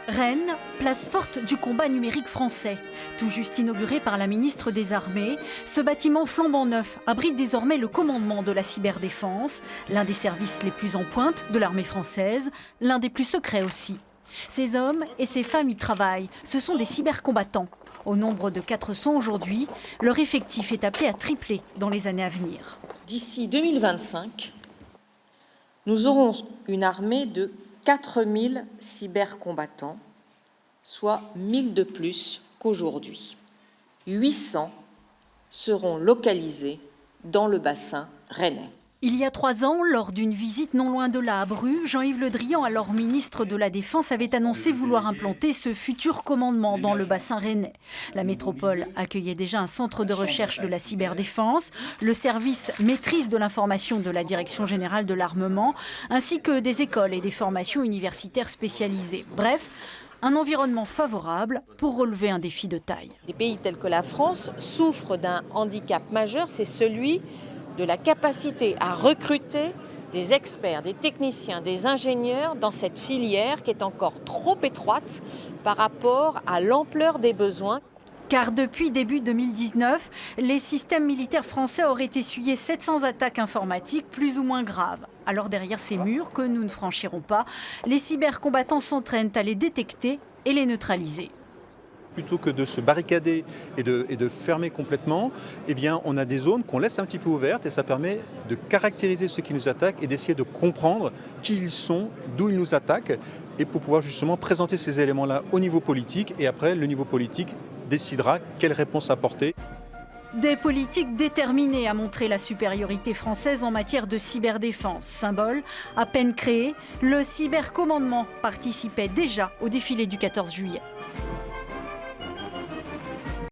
Rennes, place forte du combat numérique français. Tout juste inauguré par la ministre des Armées, ce bâtiment flambant neuf abrite désormais le commandement de la cyberdéfense, l'un des services les plus en pointe de l'armée française, l'un des plus secrets aussi. Ces hommes et ces femmes y travaillent, ce sont des cybercombattants. Au nombre de 400 aujourd'hui, leur effectif est appelé à tripler dans les années à venir. D'ici 2025, nous aurons une armée de 4000 cybercombattants, soit 1000 de plus qu'aujourd'hui. 800 seront localisés dans le bassin rennais. Il y a 3 ans, lors d'une visite non loin de là à Bru, Jean-Yves Le Drian, alors ministre de la Défense, avait annoncé vouloir implanter ce futur commandement dans le bassin rennais. La métropole accueillait déjà un centre de recherche de la cyberdéfense, le service maîtrise de l'information de la Direction générale de l'armement, ainsi que des écoles et des formations universitaires spécialisées. Bref, un environnement favorable pour relever un défi de taille. Des pays tels que la France souffrent d'un handicap majeur, c'est celui de la capacité à recruter des experts, des techniciens, des ingénieurs dans cette filière qui est encore trop étroite par rapport à l'ampleur des besoins. Car depuis début 2019, les systèmes militaires français auraient essuyé 700 attaques informatiques plus ou moins graves. Alors derrière ces murs que nous ne franchirons pas, les cybercombattants s'entraînent à les détecter et les neutraliser. Plutôt que de se barricader et de fermer complètement, eh bien, on a des zones qu'on laisse un petit peu ouvertes et ça permet de caractériser ceux qui nous attaquent et d'essayer de comprendre qui ils sont, d'où ils nous attaquent et pour pouvoir justement présenter ces éléments-là au niveau politique et après le niveau politique décidera quelle réponse apporter. Des politiques déterminées à montrer la supériorité française en matière de cyberdéfense. Symbole, à peine créé, le cybercommandement participait déjà au défilé du 14 juillet.